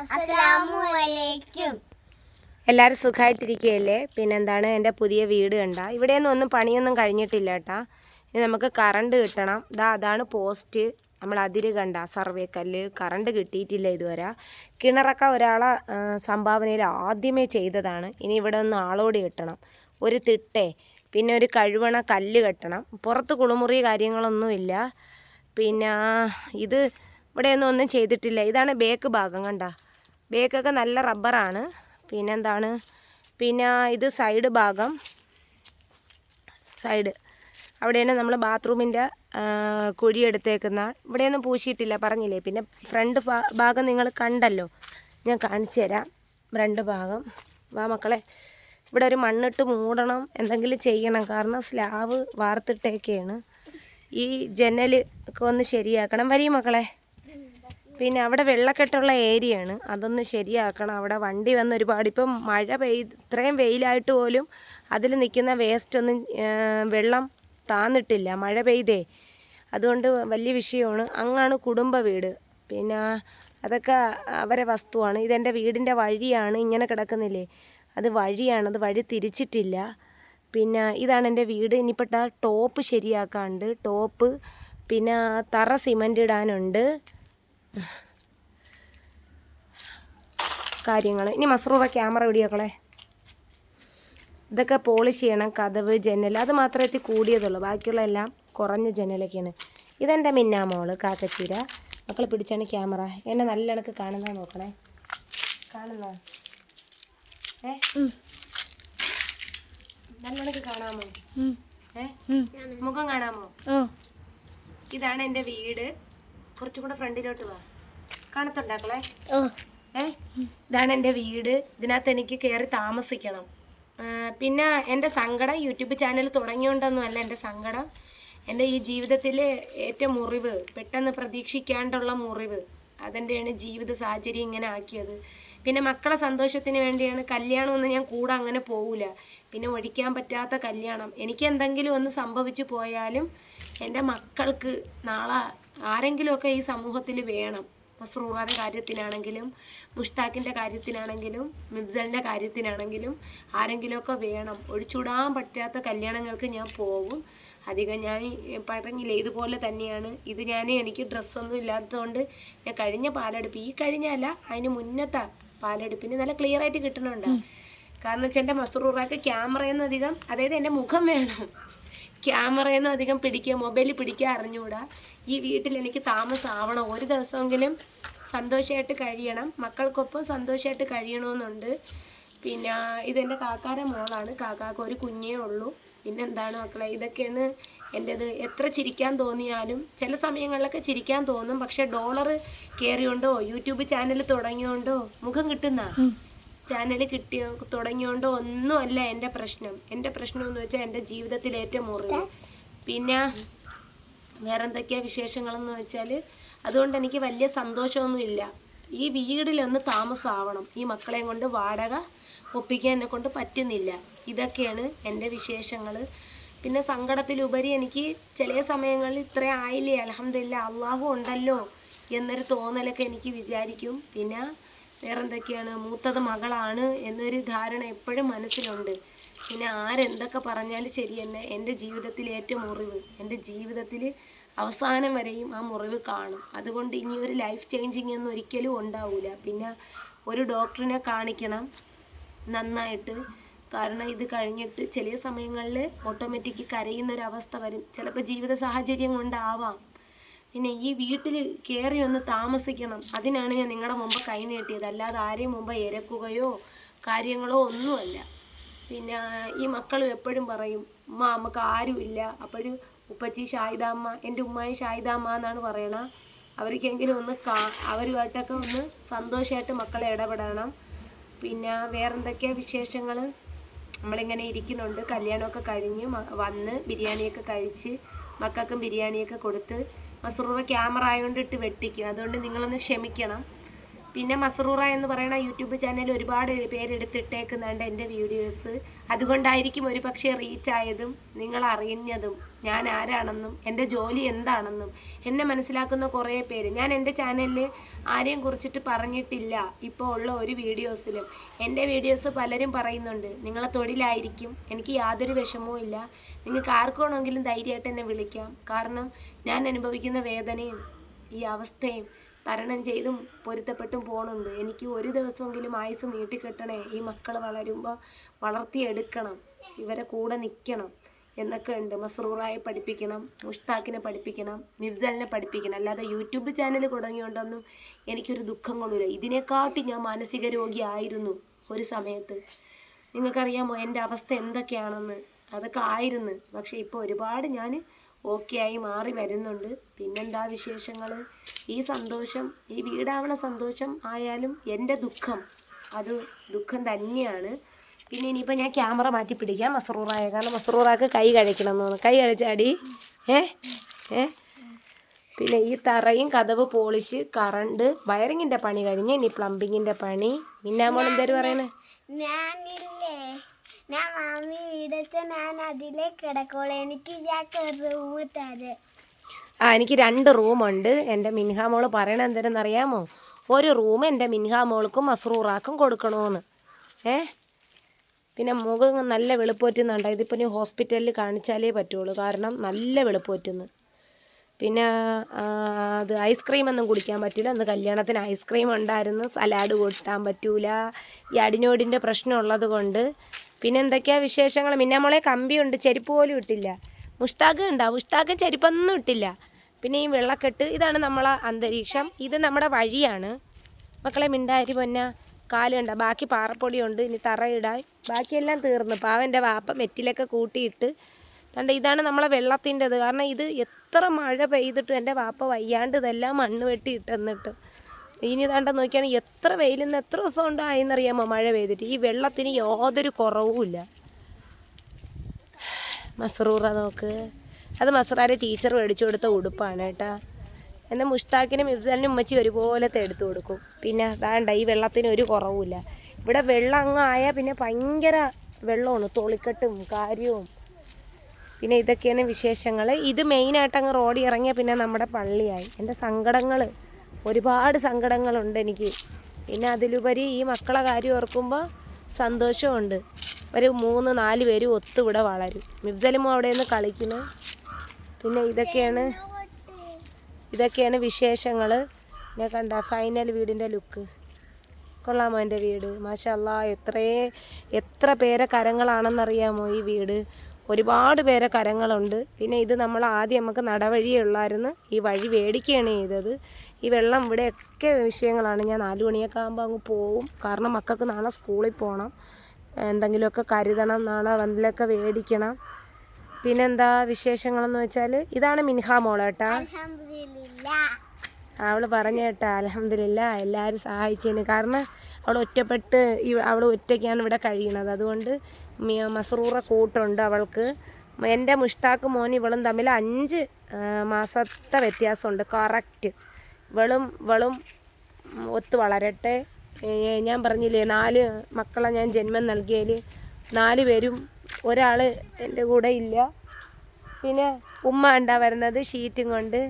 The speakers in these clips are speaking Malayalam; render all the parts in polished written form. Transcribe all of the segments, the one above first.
അസ്സലാമുഅലൈക്കും. എല്ലാവരും സുഖമായിട്ടിരിക്കുകയല്ലേ? പിന്നെന്താണ്, എൻ്റെ പുതിയ വീട് കണ്ട ഇവിടെയൊന്നും ഒന്നും പണിയൊന്നും കഴിഞ്ഞിട്ടില്ല കേട്ടാ. ഇനി നമുക്ക് കറണ്ട് കിട്ടണം. അതാണ് പോസ്റ്റ്. നമ്മൾ അതിര് കണ്ട സർവേ കല്ല് കറണ്ട് കിട്ടിയിട്ടില്ല ഇതുവരെ. കിണറൊക്കെ ഒരാളെ സംഭാവനയിൽ ആദ്യമേ ചെയ്തതാണ്. ഇനി ഇവിടെ ഒന്ന് ആളോട് കിട്ടണം, ഒരു തിട്ടേ, പിന്നെ ഒരു കഴുവണ കല്ല് കെട്ടണം. പുറത്ത് കുളിമുറി കാര്യങ്ങളൊന്നുമില്ല. പിന്നെ ഇത് ഇവിടെയൊന്നും ഒന്നും ചെയ്തിട്ടില്ല. ഇതാണ് ബേക്ക് ഭാഗം കണ്ട, ബേക്കൊക്കെ നല്ല റബ്ബറാണ്. പിന്നെന്താണ്, പിന്നെ ഇത് സൈഡ് ഭാഗം, സൈഡ് അവിടെയാണ് നമ്മൾ ബാത്റൂമിൻ്റെ കുഴിയെടുത്തേക്കുന്ന. ഇവിടെയൊന്നും പൂശിയിട്ടില്ല പറഞ്ഞില്ലേ. പിന്നെ ഫ്രണ്ട് ഭാഗം നിങ്ങൾ കണ്ടല്ലോ, ഞാൻ കാണിച്ചു തരാം. ഫ്രണ്ട് ഭാഗം വാ മക്കളെ. ഇവിടെ ഒരു മണ്ണിട്ട് മൂടണം, എന്തെങ്കിലും ചെയ്യണം. കാരണം സ്ലാവ് വാർത്തിട്ടേക്കാണ്. ഈ ജനൽ ഒക്കെ ഒന്ന് ശരിയാക്കണം. വരീ മക്കളെ. പിന്നെ അവിടെ വെള്ളക്കെട്ടുള്ള ഏരിയയാണ്, അതൊന്ന് ശരിയാക്കണം. അവിടെ വണ്ടി വന്ന് ഒരുപാട്, ഇപ്പം മഴ ഇത്രയും വെയിലായിട്ട് പോലും അതിൽ നിൽക്കുന്ന വേസ്റ്റ് ഒന്നും വെള്ളം താന്നിട്ടില്ല, മഴ പെയ്തേ. അതുകൊണ്ട് വലിയ വിഷയമാണ്. അങ്ങാണ് കുടുംബ വീട്. പിന്നെ അതൊക്കെ അവരെ വസ്തുവാണ്. ഇതെൻ്റെ വീടിൻ്റെ വഴിയാണ്. ഇങ്ങനെ കിടക്കുന്നില്ലേ, അത് വഴിയാണ്, അത് വഴി തിരിച്ചിട്ടില്ല. പിന്നെ ഇതാണ് എൻ്റെ വീട്. ഇനിയിപ്പെട്ട ടോപ്പ് ശരിയാക്കാനുണ്ട്, ടോപ്പ്. പിന്നെ തറ സിമൻ്റ് ഇടാനുണ്ട് കാര്യങ്ങൾ. ഇനി മസ്റൂറ ക്യാമറ വീഡിയോക്കളെ ഇതൊക്കെ പോളിഷ് ചെയ്യണം. കതവ്, ജനൽ, അത് മാത്രമേ കൂടിയതുള്ളൂ. ബാക്കിയുള്ള എല്ലാം കുറഞ്ഞ ജനലൊക്കെയാണ്. ഇതെൻ്റെ മിന്നാമോള് കാക്കച്ചീര. മക്കളെ പിടിച്ചാണ് ക്യാമറ. എന്നെ നല്ല കണക്ക് കാണുന്നത് നോക്കണേ. കാണുന്നോ? നല്ല കണക്ക് കാണാമോ? മുഖം കാണാമോ? ഇതാണ് എൻ്റെ വീട്. കുറച്ചും കൂടെ ഫ്രണ്ടിലോട്ട് വാ, കാണത്തുണ്ടാക്കളെ. ഇതാണ് എൻ്റെ വീട്. ഇതിനകത്ത് എനിക്ക് കയറി താമസിക്കണം. പിന്നെ എൻ്റെ സങ്കടം, യൂട്യൂബ് ചാനൽ തുടങ്ങിയോണ്ടൊന്നും അല്ല എൻ്റെ സങ്കടം. എൻ്റെ ഈ ജീവിതത്തിൽ ഏറ്റവും മുറിവ്, പെട്ടെന്ന് പ്രതീക്ഷിക്കാണ്ടുള്ള മുറിവ്, അതെൻ്റെയാണ് ജീവിത സാഹചര്യം ഇങ്ങനെ ആക്കിയത്. പിന്നെ മക്കളെ സന്തോഷത്തിന് വേണ്ടിയാണ്. കല്യാണമൊന്നും ഞാൻ കൂടെ അങ്ങനെ പോവില്ല. പിന്നെ ഒഴിക്കാൻ പറ്റാത്ത കല്യാണം. എനിക്ക് എന്തെങ്കിലും ഒന്ന് സംഭവിച്ചു പോയാലും എൻ്റെ മക്കൾക്ക് നാളെ ആരെങ്കിലുമൊക്കെ ഈ സമൂഹത്തിൽ വേണം. മസ്റൂറയുടെ കാര്യത്തിനാണെങ്കിലും മുഷ്താഖിൻ്റെ കാര്യത്തിനാണെങ്കിലും മിഫ്സലിൻ്റെ കാര്യത്തിനാണെങ്കിലും ആരെങ്കിലുമൊക്കെ വേണം. ഒഴിച്ചുവിടാൻ പറ്റാത്ത കല്യാണങ്ങൾക്ക് ഞാൻ പോകും. അധികം ഞാൻ പറഞ്ഞില്ലേ, ഇതുപോലെ തന്നെയാണ് ഇത്. എനിക്ക് ഡ്രസ്സൊന്നും ഇല്ലാത്തതുകൊണ്ട് ഞാൻ കഴിഞ്ഞ പാലെടുപ്പ്, ഈ കഴിഞ്ഞല്ല അതിന് മുന്നത്തെ പാലെടുപ്പിന് നല്ല ക്ലിയർ ആയിട്ട് കിട്ടണുണ്ട്. കാരണം വെച്ചാൽ എൻ്റെ മസ്റൂറയ്ക്ക് ക്യാമറയൊന്നും അധികം, അതായത് എൻ്റെ മുഖം വേണം, ക്യാമറയൊന്നും അധികം പിടിക്കുക, മൊബൈലിൽ പിടിക്കാൻ അറിഞ്ഞുകൂടാ. ഈ വീട്ടിൽ എനിക്ക് താമസമാവണം. ഒരു ദിവസമെങ്കിലും സന്തോഷമായിട്ട് കഴിയണം, മക്കൾക്കൊപ്പം സന്തോഷമായിട്ട് കഴിയണമെന്നുണ്ട്. പിന്നെ ഇതെൻ്റെ കാക്കാരെ മോളാണ്. കാക്കാക്ക് ഒരു കുഞ്ഞേ ഉള്ളൂ. പിന്നെന്താണ് മക്കളെ, ഇതൊക്കെയാണ് എൻ്റേത്. എത്ര ചിരിക്കാൻ തോന്നിയാലും ചില സമയങ്ങളിലൊക്കെ ചിരിക്കാൻ തോന്നും. പക്ഷേ ഡോളർ കയറിയോണ്ടോ യൂട്യൂബ് ചാനൽ തുടങ്ങിയോണ്ടോ മുഖം കിട്ടുന്ന ചാനൽ തുടങ്ങിയോണ്ടോ ഒന്നുമല്ല എൻ്റെ പ്രശ്നം. എൻ്റെ പ്രശ്നം എന്ന് വെച്ചാൽ എൻ്റെ ജീവിതത്തിൽ ഏറ്റവും മുറിവ്. പിന്നെ വേറെ എന്തൊക്കെയാണ് വിശേഷങ്ങളെന്ന് വെച്ചാൽ, അതുകൊണ്ട് എനിക്ക് വലിയ സന്തോഷമൊന്നുമില്ല. ഈ വീടിലൊന്ന് താമസമാവണം. ഈ മക്കളെയും കൊണ്ട് വാടക ഒപ്പിക്കാൻ എന്നെ കൊണ്ട് പറ്റുന്നില്ല. ഇതൊക്കെയാണ് എൻ്റെ വിശേഷങ്ങൾ. പിന്നെ സങ്കടത്തിലുപരി എനിക്ക് ചില സമയങ്ങളിൽ ഇത്ര ആയില്ലേ, അൽഹംദുലില്ലാ അള്ളാഹു ഉണ്ടല്ലോ എന്നൊരു തോന്നലൊക്കെ എനിക്ക് വിചാരിക്കും. പിന്നെ വേറെന്തൊക്കെയാണ്, മൂത്തത് മകളാണ് എന്നൊരു ധാരണ എപ്പോഴും മനസ്സിലുണ്ട്. പിന്നെ ആരെന്തൊക്കെ പറഞ്ഞാലും ശരി തന്നെ, എൻ്റെ ജീവിതത്തിൽ ഏറ്റവും മുറിവ്, എൻ്റെ ജീവിതത്തിൽ അവസാനം വരെയും ആ മുറിവ് കാണും. അതുകൊണ്ട് ഇനി ഒരു ലൈഫ് ചേഞ്ചിങ് ഒന്നും ഒരിക്കലും ഉണ്ടാവില്ല. പിന്നെ ഒരു ഡോക്ടറിനെ കാണിക്കണം നന്നായിട്ട്. കാരണം ഇത് കഴിഞ്ഞിട്ട് ചില സമയങ്ങളിൽ ഓട്ടോമാറ്റിക് കരയുന്നൊരവസ്ഥ വരും. ചിലപ്പോൾ ജീവിത സാഹചര്യം കൊണ്ടാവാം. പിന്നെ ഈ വീട്ടിൽ കയറി ഒന്ന് താമസിക്കണം. അതിനാണ് ഞാൻ നിങ്ങളുടെ മുമ്പ് കൈ നീട്ടിയത്, അല്ലാതെ ആരെയും മുമ്പ് ഇരക്കുകയോ കാര്യങ്ങളോ ഒന്നുമല്ല. പിന്നെ ഈ മക്കളും എപ്പോഴും പറയും, ഉമ്മ നമുക്ക് ആരുമില്ല. അപ്പോഴും ഉപ്പച്ചി ഷാഹിദാമ്മ, എൻ്റെ ഉമ്മയും ഷാഹിദാമ്മ എന്നാണ് പറയണത്. അവർക്കെങ്കിലും ഒന്ന് അവരുമായിട്ടൊക്കെ ഒന്ന് സന്തോഷമായിട്ട് മക്കളെ ഇടപെടണം. പിന്നെ വേറെന്തൊക്കെയാണ് വിശേഷങ്ങൾ? നമ്മളിങ്ങനെ ഇരിക്കുന്നുണ്ട്. കല്യാണമൊക്കെ കഴിഞ്ഞ് വന്ന് ബിരിയാണിയൊക്കെ കഴിച്ച് മക്കൾക്കും ബിരിയാണിയൊക്കെ കൊടുത്ത്. മസ്റൂറ ക്യാമറ ആയതുകൊണ്ട് ഇട്ട് വെട്ടിക്കും, അതുകൊണ്ട് നിങ്ങളൊന്ന് ക്ഷമിക്കണം. പിന്നെ മസ്റൂറ എന്ന് പറയുന്ന യൂട്യൂബ് ചാനൽ ഒരുപാട് പേരെടുത്തിട്ടേക്കുന്നുണ്ട് എൻ്റെ വീഡിയോസ്. അതുകൊണ്ടായിരിക്കും ഒരു പക്ഷേ റീച്ചായതും നിങ്ങൾ അറിയുന്നതും ഞാൻ ആരാണെന്നും എൻ്റെ ജോലി എന്താണെന്നും എന്നെ മനസ്സിലാക്കുന്ന കുറേ പേര്. ഞാൻ എൻ്റെ ചാനലിൽ ആരെയും കുറിച്ചിട്ട് പറഞ്ഞിട്ടില്ല ഇപ്പോൾ ഉള്ള ഒരു വീഡിയോസിലും. എൻ്റെ വീഡിയോസ് പലരും പറയുന്നുണ്ട് നിങ്ങളെ തൊഴിലായിരിക്കും, എനിക്ക് യാതൊരു വിഷമവും ഇല്ല, നിങ്ങൾക്ക് ആർക്കാണെങ്കിലും ധൈര്യമായിട്ട് എന്നെ വിളിക്കാം. കാരണം ഞാൻ അനുഭവിക്കുന്ന വേദനയും ഈ അവസ്ഥയും തരണം ചെയ്തും പൊരുത്തപ്പെട്ടും പോകണുണ്ട്. എനിക്ക് ഒരു ദിവസമെങ്കിലും ആയുസ് നീട്ടിക്കെട്ടണേ, ഈ മക്കൾ വളരുമ്പോൾ വളർത്തിയെടുക്കണം, ഇവരെ കൂടെ നിൽക്കണം എന്നൊക്കെ ഉണ്ട്. മസ്റൂറായെ പഠിപ്പിക്കണം, മുഷ്താഖിനെ പഠിപ്പിക്കണം, മിഫ്സലിനെ പഠിപ്പിക്കണം. അല്ലാതെ യൂട്യൂബ് ചാനൽ തുടങ്ങിയോണ്ടൊന്നും എനിക്കൊരു ദുഃഖം കൊള്ളില്ല. ഇതിനെക്കാട്ടി ഞാൻ മാനസിക രോഗിയായിരുന്നു ഒരു സമയത്ത്. നിങ്ങൾക്കറിയാമോ എൻ്റെ അവസ്ഥ എന്തൊക്കെയാണെന്ന്? അതൊക്കെ ആയിരുന്നു. പക്ഷേ ഇപ്പോൾ ഒരുപാട് ഞാൻ ഓക്കെ ആയി മാറി വരുന്നുണ്ട്. പിന്നെന്താ വിശേഷങ്ങൾ? ഈ സന്തോഷം, ഈ വീടാവണ സന്തോഷം ആയാലും എൻ്റെ ദുഃഖം അത് ദുഃഖം തന്നെയാണ്. പിന്നെ ഇനിയിപ്പോൾ ഞാൻ ക്യാമറ മാറ്റി പിടിക്കാം മസ്റൂറായ, കാരണം മസ്റൂറാക്ക് കൈ കഴിക്കണം എന്ന് തോന്നുന്നു. കൈ കഴിച്ചാടി. പിന്നെ ഈ തറയും കതവ് പോളിഷ്, കറണ്ട്, വയറിങ്ങിൻ്റെ പണി കഴിഞ്ഞ് ഇനി പ്ലംബിങ്ങിൻ്റെ പണി. പിന്നെ മോൾ എന്തേലും പറയണേ? ഞാൻ മാമി വീടച്ച ഞാൻ അതിലേ കിടക്കോളൂ, എനിക്ക് റൂം തരാം. എനിക്ക് 2 റൂമുണ്ട്. എൻ്റെ മിൻഹാമോള് പറയണത് എന്തെന്നറിയാമോ? ഒരു റൂം എൻ്റെ മിൻഹാമോൾക്കും മസ്റൂറാക്കും കൊടുക്കണമെന്ന്. പിന്നെ മുഖം നല്ല വെളുപ്പോറ്റുന്നുണ്ട്. ഇതിപ്പോൾ നീ ഹോസ്പിറ്റലിൽ കാണിച്ചാലേ പറ്റുള്ളൂ, കാരണം നല്ല വെളുപ്പോറ്റുന്നു. പിന്നെ അത് ഐസ്ക്രീമൊന്നും കുടിക്കാൻ പറ്റില്ല. അന്ന് കല്യാണത്തിന് ഐസ്ക്രീം ഉണ്ടായിരുന്നു, സലാഡ് കൂട്ടാൻ പറ്റൂല, ഈ അടിനോടിൻ്റെ പ്രശ്നം ഉള്ളത് കൊണ്ട്. പിന്നെ എന്തൊക്കെയാണ് വിശേഷങ്ങൾ? മിന്നാമോളെ കമ്പിയുണ്ട്, ചെരുപ്പ് പോലും ഇട്ടില്ല. മുഷ്താഖ് ഉണ്ടാവും, മുഷ്താഖ് ചെരുപ്പൊന്നും ഇട്ടില്ല. പിന്നെ ഈ വെള്ളക്കെട്ട്, ഇതാണ് നമ്മളെ അന്തരീക്ഷം, ഇത് നമ്മുടെ വഴിയാണ്. മക്കളെ മിണ്ടാരി പൊന്ന കാലുണ്ട, ബാക്കി പാറപ്പൊടിയുണ്ട്, ഇനി തറയിടാൻ, ബാക്കിയെല്ലാം തീർന്നു. പാവൻ്റെ വാപ്പ മെറ്റിലൊക്കെ കൂട്ടിയിട്ട് കണ്ട, ഇതാണ് നമ്മളെ വെള്ളത്തിൻ്റെത്. കാരണം ഇത് എത്ര മഴ പെയ്തിട്ടും എൻ്റെ വാപ്പ വയ്യാണ്ട് ഇതെല്ലാം മണ്ണ് വെട്ടി ഇട്ടെന്നിട്ട് ഇനി താണ്ട നോക്കിയാണ് എത്ര വെയിലിന്ന് എത്ര ദിവസം ഉണ്ടായെന്നറിയാമോ മഴ പെയ്തിട്ട്. ഈ വെള്ളത്തിന് യാതൊരു കുറവുമില്ല. മസ്റൂറ നോക്ക്, അത് മസ്റാരെ ടീച്ചർ മേടിച്ചു കൊടുത്ത ഉടുപ്പാണ് കേട്ടോ. എൻ്റെ മുഷ്താഖിനും മിഫ്സലിനും ഉമ്മച്ചി ഒരുപോലത്തെ എടുത്തു കൊടുക്കും. പിന്നെ അതാണ്ട ഈ വെള്ളത്തിന് ഒരു കുറവുമില്ല. ഇവിടെ വെള്ളം അങ്ങ് ആയാൽ പിന്നെ ഭയങ്കര വെള്ളമാണ്, തൊളിക്കെട്ടും കാര്യവും. പിന്നെ ഇതൊക്കെയാണ് വിശേഷങ്ങൾ. ഇത് മെയിനായിട്ട് അങ്ങ് റോഡിൽ ഇറങ്ങിയാൽ പിന്നെ നമ്മുടെ പള്ളിയായി. എൻ്റെ സങ്കടങ്ങൾ, ഒരുപാട് സങ്കടങ്ങളുണ്ട് എനിക്ക്. പിന്നെ അതിലുപരി ഈ മക്കളെ കാര്യം ഓർക്കുമ്പോൾ സന്തോഷമുണ്ട്. ഒരു 3-4 പേരും ഒത്തുവിടെ വളരും. മിഫ്സലും അവിടെ നിന്ന് കളിക്കുന്നു. പിന്നെ ഇതൊക്കെയാണ് വിശേഷങ്ങൾ. ഞാൻ കണ്ട ഫൈനൽ വീടിൻ്റെ ലുക്ക് കൊള്ളാമോ? എൻ്റെ വീട് മാഷാ അല്ലാ, എത്ര പേരെ കരങ്ങളാണെന്നറിയാമോ ഈ വീട്? ഒരുപാട് പേരെ കരങ്ങളുണ്ട്. പിന്നെ ഇത് നമ്മൾ ആദ്യം നമുക്ക് നടവഴിയേ ഉള്ളായിരുന്നു, ഈ വഴി മേടിക്കുകയാണ് ചെയ്തത്. ഈ വെള്ളം ഇവിടെയൊക്കെ വിഷയങ്ങളാണ്. ഞാൻ 4 മണിയൊക്കെ ആകുമ്പോൾ അങ്ങ് പോവും, കാരണം മക്കൾക്ക് നാളെ സ്കൂളിൽ പോകണം, എന്തെങ്കിലുമൊക്കെ കരുതണം, നാളെ വന്നിലൊക്കെ മേടിക്കണം. പിന്നെന്താ വിശേഷങ്ങളെന്ന് വെച്ചാൽ ഇതാണ് മിൻഹാ മോളേട്ടാ. അവൾ പറഞ്ഞ കേട്ടാ അൽഹംദുലില്ലാ, എല്ലാവരും സഹായിച്ചതിന്. കാരണം അവൾ അവൾ ഒറ്റയ്ക്കാണ് ഇവിടെ കഴിയണത്. അതുകൊണ്ട് മസ്റൂറ കൂട്ടുണ്ട് അവൾക്ക്. എൻ്റെ മുഷ്താഖ് മോൻ ഇവളും തമ്മിൽ 5 മാസത്തെ വ്യത്യാസമുണ്ട് കറക്റ്റ്. ഇവളും ഒത്ത് വളരട്ടെ. ഞാൻ പറഞ്ഞില്ലേ 4 മക്കളെ ഞാൻ ജന്മം നൽകിയതിൽ 4 പേരും ഒരാൾ എൻ്റെ കൂടെ ഇല്ല. പിന്നെ ഉമ്മ ഉണ്ടാ വരുന്നത് ഷീറ്റും കൊണ്ട്.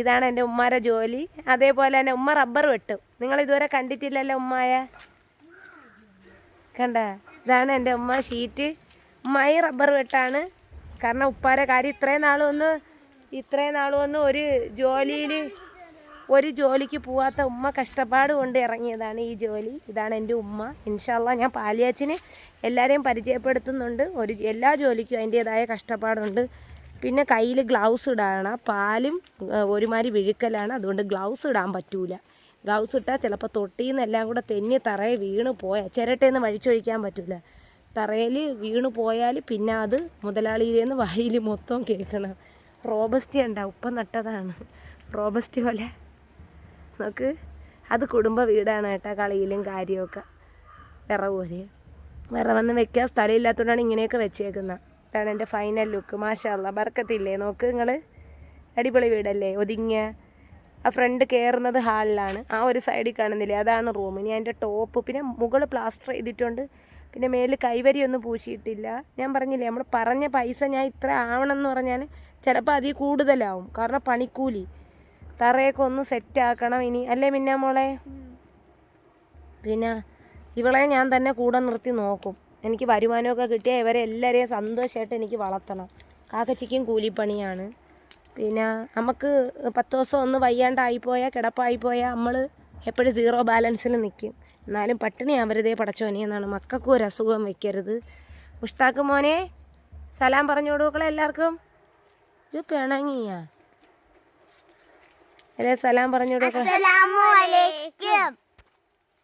ഇതാണ് എൻ്റെ ഉമ്മാരെ ജോലി. അതേപോലെ തന്നെ ഉമ്മ റബ്ബർ വെട്ടും. നിങ്ങളിതുവരെ കണ്ടിട്ടില്ലല്ലോ ഉമ്മായ, കണ്ട? ഇതാണ് എൻ്റെ ഉമ്മ ഷീറ്റ്. ഉമ്മായി റബ്ബർ വെട്ടാണ്. കാരണം ഉപ്പാരെ കാര്യം ഇത്രയും നാളും ഒന്നും ഒരു ജോലിക്ക് പോവാത്ത ഉമ്മ കഷ്ടപ്പാട് കൊണ്ട് ഇറങ്ങിയതാണ് ഈ ജോലി. ഇതാണ് എൻ്റെ ഉമ്മ. ഇൻഷാ അല്ലാ ഞാൻ പാലിയാച്ചിന് എല്ലാവരെയും പരിചയപ്പെടുത്തുന്നുണ്ട്. എല്ലാ ജോലിക്കും അതിൻ്റേതായ കഷ്ടപ്പാടുണ്ട്. പിന്നെ കയ്യിൽ ഗ്ലൗസ് ഇടണം. പാലും ഒരുമാതിരി വിഴുക്കലാണ്, അതുകൊണ്ട് ഗ്ലൗസ് ഇടാൻ പറ്റൂല. ഗ്ലൗസ് ഇട്ടാൽ ചിലപ്പോൾ തൊട്ടിയിൽ നിന്നെല്ലാം കൂടെ തെന്നി തറയിൽ വീണ് പോയാൽ, ചിരട്ടയിൽ നിന്ന് വഴിച്ചൊഴിക്കാൻ പറ്റില്ല. തറയിൽ വീണ് പോയാൽ പിന്നെ അത് മുതലാളിയിലേന്ന് വായിൽ മൊത്തം കേൾക്കണം. റോബസ്റ്റി ഉണ്ടാവും, ഉപ്പം നട്ടതാണ് റോബസ്റ്റി പോലെ. നോക്ക്, അത് കുടുംബ വീടാണ് കേട്ടോ. കളിയിലും കാര്യമൊക്കെ വിറവൊന്നും വെക്കാൻ സ്ഥലമില്ലാത്തതുകൊണ്ടാണ് ഇങ്ങനെയൊക്കെ വെച്ചേക്കുന്നത്. ഇതാണ് എൻ്റെ ഫൈനൽ ലുക്ക്. മാഷാ അല്ലാ, ബർക്കത്തില്ലേ? നോക്ക് നിങ്ങൾ, അടിപൊളി വീടല്ലേ, ഒതുങ്ങിയ ആ ഫ്രണ്ട് കയറുന്നത് ഹാളിലാണ്. ആ ഒരു സൈഡിൽ കാണുന്നില്ലേ, അതാണ് റൂം. ഇനി അതിൻ്റെ ടോപ്പ്, പിന്നെ മുകളിൽ പ്ലാസ്റ്റർ ചെയ്തിട്ടുണ്ട്, പിന്നെ മേലിൽ കൈവരിയൊന്നും പൂശിയിട്ടില്ല. ഞാൻ പറഞ്ഞില്ലേ, നമ്മൾ പറഞ്ഞ പൈസ ഞാൻ ഇത്ര ആവണമെന്ന് പറഞ്ഞാൽ ചിലപ്പോൾ അതിൽ കൂടുതലാവും, കാരണം പണിക്കൂലി. തറയൊക്കെ ഒന്ന് സെറ്റാക്കണം ഇനി, അല്ലേ പിന്നെ മോളെ? പിന്നെ ഇവളെ ഞാൻ തന്നെ കൂടെ നിർത്തി നോക്കും. എനിക്ക് വരുമാനമൊക്കെ കിട്ടിയാൽ ഇവരെ എല്ലാവരെയും സന്തോഷമായിട്ട് എനിക്ക് വളർത്തണം. കാക്കച്ചിക്കും കൂലിപ്പണിയാണ്. പിന്നെ നമുക്ക് 10 ദിവസം ഒന്ന് വയ്യാണ്ടായിപ്പോയാൽ, കിടപ്പായിപ്പോയാൽ നമ്മൾ എപ്പോഴും 0 ബാലൻസിൽ നിൽക്കും. എന്നാലും പട്ടിണി ആവരുതേ പടച്ചോനെ എന്നാണ്. മക്കൾക്കും ഒരു അസുഖം വെക്കരുത്. മുഷ്താഖ് മോനെ സലാം പറഞ്ഞു കൊടുക്കളെ എല്ലാവർക്കും. പിണങ്ങിയാ സലാം പറഞ്ഞു കൊടുക്കളെ.